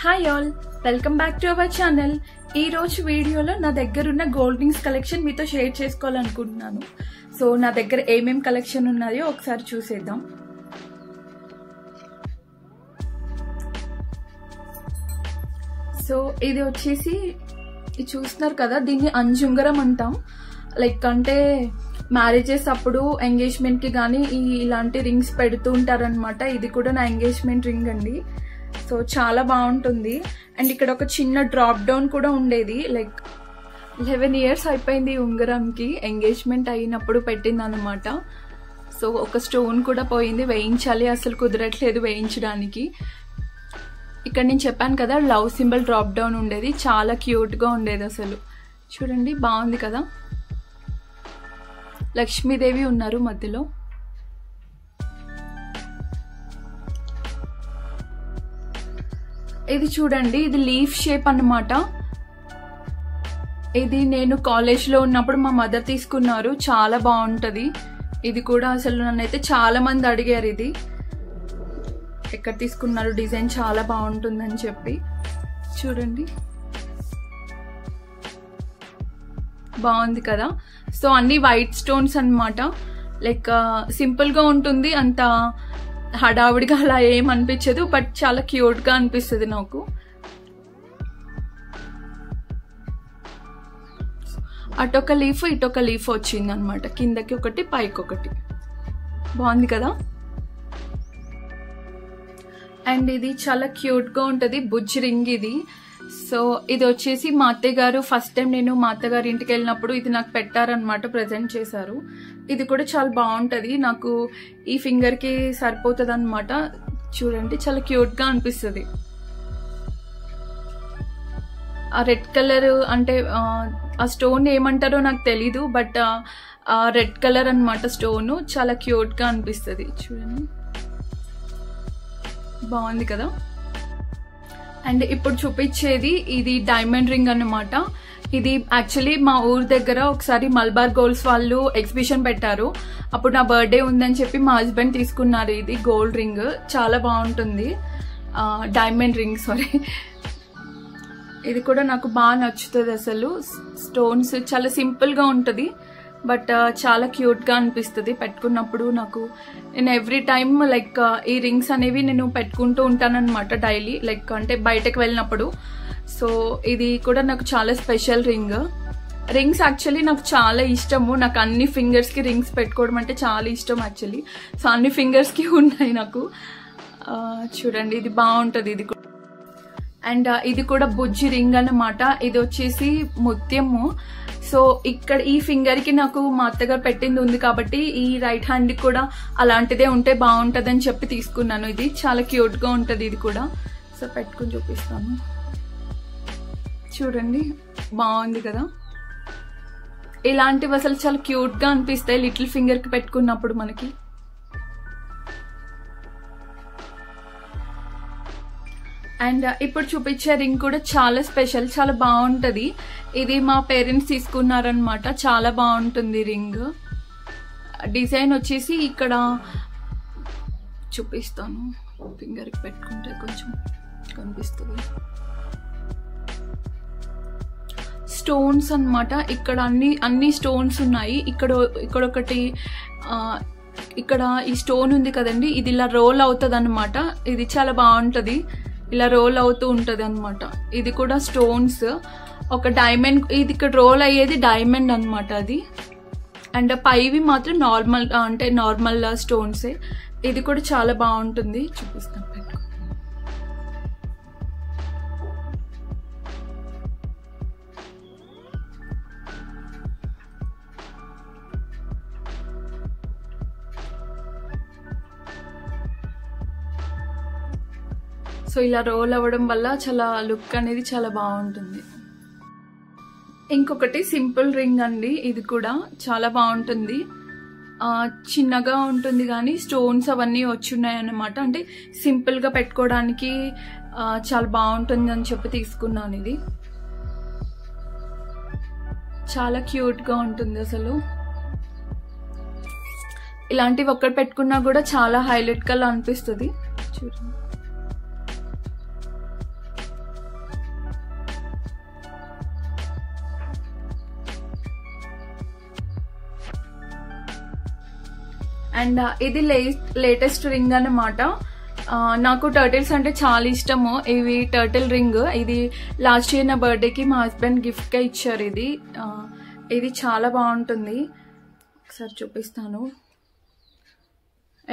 Hi all, welcome back to our channel. ఈ రోజు వీడియోలో నా దగ్గర ఉన్న గోల్డ్ రింగ్స్ కలెక్షన్ మీతో షేర్ చేసుకోవాలనుకుంటున్నాను. సో నా దగ్గర ఏమేం కలెక్షన్ ఉన్నాయో ఒకసారి చూసేద్దాం. సో ఇది వచ్చేసి ఇది చూస్తున్నారు కదా, దీన్ని అంజుంగరం అంటాం. లైక్ అంటే మ్యారేజెస్ అప్పుడు ఎంగేజ్మెంట్ కి కానీ ఇలాంటి రింగ్స్ పెడుతూ ఉంటారనమాట. ఇది కూడా నా ఎంగేజ్మెంట్ రింగ్ అండి. సో చాలా బాగుంటుంది. అండ్ ఇక్కడ ఒక చిన్న డ్రాప్ డౌన్ కూడా ఉండేది. లైక్ 11 years అయిపోయింది ఈ ఉంగరంకి. ఎంగేజ్మెంట్ అయినప్పుడు పెట్టింది అనమాట. సో ఒక స్టోన్ కూడా పోయింది, వేయించాలి, అసలు కుదరట్లేదు వేయించడానికి. ఇక్కడ నేను చెప్పాను కదా, లవ్ సింబల్ డ్రాప్ డౌన్ ఉండేది, చాలా క్యూట్ గా ఉండేది. అసలు చూడండి, బాగుంది కదా. లక్ష్మీదేవి ఉన్నారు మధ్యలో. ఇది చూడండి, ఇది లీఫ్ షేప్ అన్నమాట. ఇది నేను కాలేజ్ లో ఉన్నప్పుడు మా మదర్ తీసుకున్నారు, చాలా బాగుంటది. ఇది కూడా అసలు నన్నైతే చాలా మంది అడిగారు, ఇది ఎక్కడ తీసుకున్నారు, డిజైన్ చాలా బాగుంటుందని చెప్పి. చూడండి, బాగుంది కదా. సో అన్ని వైట్ స్టోన్స్ అన్నమాట. లైక్ సింపుల్ గా ఉంటుంది, అంత హడావిడిగా అలా ఏం అనిపించదు, బట్ చాలా క్యూట్ గా అనిపిస్తుంది నాకు. అటొక లీఫ్ ఇటొక లీఫ్ వచ్చింది అనమాట, కిందకి ఒకటి పైకి ఒకటి. బాగుంది కదా. అండ్ ఇది చాలా క్యూట్ గా ఉంటది, బుజ్జి రింగ్ ఇది. సో ఇది వచ్చేసి మా అత్తయ్య గారు ఫస్ట్ టైం నేను మా అత్తగారి ఇంటికి వెళ్ళినప్పుడు ఇది నాకు పెట్టారనమాట, ప్రెజెంట్ చేశారు. ఇది కూడా చాలా బాగుంటది, నాకు ఈ ఫింగర్ కి సరిపోతుంది అనమాట. చూడండి, చాలా క్యూట్ గా అనిపిస్తుంది. ఆ రెడ్ కలర్ అంటే ఆ స్టోన్ ఏమంటారో నాకు తెలీదు, బట్ రెడ్ కలర్ అన్నమాట స్టోన్, చాలా క్యూట్ గా అనిపిస్తుంది. చూడండి, బాగుంది కదా. అండ్ ఇప్పుడు చూపించేది ఇది డైమండ్ రింగ్ అన్నమాట. ఇది యాక్చువల్లీ మా ఊరు దగ్గర ఒకసారి మల్బార్ గోల్డ్స్ వాళ్ళు ఎగ్జిబిషన్ పెట్టారు. అప్పుడు నా బర్త్డే ఉందని చెప్పి మా హస్బెండ్ తీసుకున్నారు. ఇది గోల్డ్ రింగ్, చాలా బాగుంటుంది. Diamond ring, sorry. ఇది కూడా నాకు బాగా నచ్చుతుంది. అసలు స్టోన్స్ చాలా సింపుల్ గా ఉంటుంది, బట్ చాలా క్యూట్ గా అనిపిస్తుంది పెట్టుకున్నప్పుడు. నాకు నేను ఎవ్రీ టైమ్ లైక్ ఈ రింగ్స్ అనేవి నేను పెట్టుకుంటూ ఉంటానన్నమాట డైలీ, లైక్ అంటే బయటకు వెళ్ళినప్పుడు. సో ఇది కూడా నాకు చాలా స్పెషల్ రింగ్. రింగ్స్ యాక్చువల్లీ నాకు చాలా ఇష్టము, నాకు అన్ని ఫింగర్స్ కి రింగ్స్ పెట్టుకోవడం అంటే చాలా ఇష్టం యాక్చువల్లీ. సో అన్ని ఫింగర్స్ కి ఉన్నాయి నాకు. చూడండి, ఇది బాగుంటది. ఇది కూడా అండ్ ఇది కూడా బుజ్జి రింగ్ అన్నమాట. ఇది వచ్చేసి ముత్యము. సో ఇక్కడ ఈ ఫింగర్ కి నాకు మా అత్తగారు పెట్టింది ఉంది కాబట్టి ఈ రైట్ హ్యాండ్ కి కూడా అలాంటిదే ఉంటే బాగుంటది అని చెప్పి తీసుకున్నాను. ఇది చాలా క్యూట్ గా ఉంటది ఇది కూడా. సో పెట్టుకుని చూపిస్తాను, చూడండి, బాగుంది కదా. ఇలాంటివి అసలు చాలా క్యూట్ గా అనిపిస్తాయి లిటిల్ ఫింగర్ కి పెట్టుకున్నప్పుడు మనకి. అండ్ ఇప్పుడు చూపించే రింగ్ కూడా చాలా స్పెషల్, చాలా బాగుంటది. ఇది మా పేరెంట్స్ తీసుకున్నారనమాట, చాలా బాగుంటుంది రింగ్. డిజైన్ వచ్చేసి ఇక్కడ చూపిస్తాను, ఫింగర్ కి పెట్టుకుంటే కొంచెం కనిపిస్తుంది. స్టోన్స్ అన్నమాట. ఇక్కడ అన్ని స్టోన్స్ ఉన్నాయి. ఇక్కడ ఒకటి, ఇక్కడ ఈ స్టోన్ ఉంది కదండి, ఇది ఇలా రోల్ అవుతుంది అనమాట. ఇది చాలా బాగుంటది, ఇలా రోల్ అవుతూ ఉంటది అనమాట. ఇది కూడా స్టోన్స్, ఒక డైమండ్. ఇది ఇక్కడ రోల్ అయ్యేది డైమండ్ అనమాట అది. అండ్ పైవి మాత్రం నార్మల్, అంటే నార్మల్ స్టోన్సే. ఇది కూడా చాలా బాగుంటుంది, చూపిస్తాను. సో ఇలా రోల్ అవ్వడం వల్ల చాలా లుక్ అనేది చాలా బాగుంటుంది. ఇంకొకటి సింపుల్ రింగ్ అండి, ఇది కూడా చాలా బాగుంటుంది. చిన్నగా ఉంటుంది కానీ స్టోన్స్ అవన్నీ వచ్చున్నాయి అన్నమాట. అంటే సింపుల్ గా పెట్టుకోవడానికి చాలా బాగుంటుంది అని చెప్పి తీసుకున్నాను. ఇది చాలా క్యూట్ గా ఉంటుంది అసలు. ఇలాంటివి ఒక్కటి పెట్టుకున్నా కూడా చాలా హైలైట్ గా అనిపిస్తుంది. చూడండి, అండ్ ఇది లేటెస్ట్ రింగ్ అన్నమాట. నాకు టర్టిల్స్ అంటే చాలా ఇష్టము. ఇవి టర్టిల్ రింగ్. ఇది లాస్ట్ ఇయర్ నా బర్త్డేకి మా హస్బెండ్ గిఫ్ట్గా ఇచ్చారు. ఇది చాలా బాగుంటుంది. ఒకసారి చూపిస్తాను.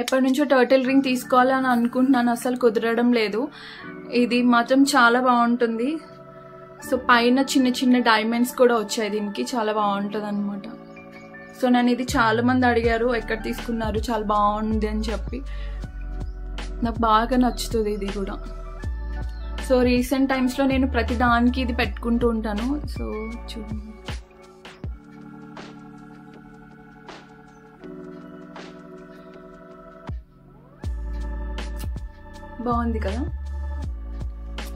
ఎప్పటి నుంచో టర్టిల్ రింగ్ తీసుకోవాలని అనుకుంటున్నాను, అసలు కుదరడం లేదు. ఇది మాత్రం చాలా బాగుంటుంది. సో పైన చిన్న చిన్న డైమండ్స్ కూడా వచ్చాయి దీనికి, చాలా బాగుంటుంది అనమాట. సో నేను ఇది చాలా మంది అడిగారు ఎక్కడ తీసుకున్నారు, చాలా బాగుంది అని చెప్పి. నాకు బాగా నచ్చుతుంది ఇది కూడా. సో రీసెంట్ టైమ్స్లో నేను ప్రతి దానికి ఇది పెట్టుకుంటూ ఉంటాను. సో చూడండి, బాగుంది కదా.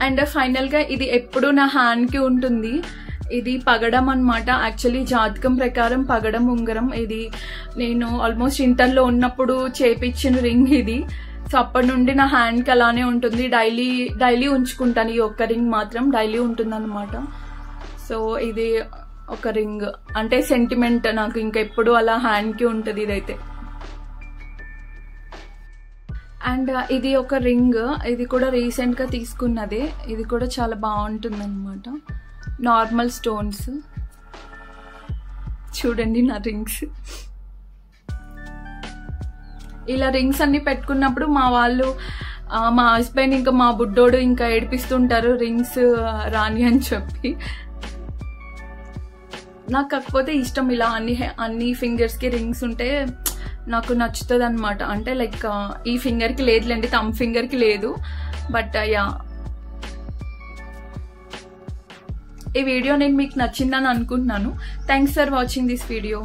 అండ్ ఫైనల్గా ఇది ఎప్పుడు నా హ్యాండ్కి ఉంటుంది. ఇది పగడం అనమాట. యాక్చువల్లీ జాతకం ప్రకారం పగడం ఉంగరం. ఇది నేను ఆల్మోస్ట్ ఇంటర్లో ఉన్నప్పుడు చేపించిన రింగ్ ఇది. సో అప్పటి నుండి నా హ్యాండ్కి అలానే ఉంటుంది. డైలీ ఉంచుకుంటాను. ఈ ఒక్క రింగ్ మాత్రం డైలీ ఉంటుంది అనమాట. సో ఇది ఒక రింగ్ అంటే సెంటిమెంట్ నాకు, ఇంకా ఎప్పుడు అలా హ్యాండ్కి ఉంటుంది ఇదైతే. అండ్ ఇది ఒక రింగ్, ఇది కూడా రీసెంట్గా తీసుకున్నదే. ఇది కూడా చాలా బాగుంటుంది అనమాట. Normal stones. చూడండి నా రింగ్స్. ఇలా రింగ్స్ అన్ని పెట్టుకున్నప్పుడు మా వాళ్ళు, మా హస్బెండ్ ఇంకా మా బుడ్డోడు ఇంకా ఏడిపిస్తుంటారు రింగ్స్ రాని అని చెప్పి. నాకు కాకపోతే ఇష్టం ఇలా అన్ని ఫింగర్స్కి రింగ్స్ ఉంటే నాకు నచ్చుతుంది అనమాట. అంటే లైక్ ఈ ఫింగర్కి లేదులేండి, థంబ్ ఫింగర్కి లేదు. బట్ యా, ఈ వీడియో నేను మీకు నచ్చిందని అనుకుంటున్నాను. Thanks for watching this video.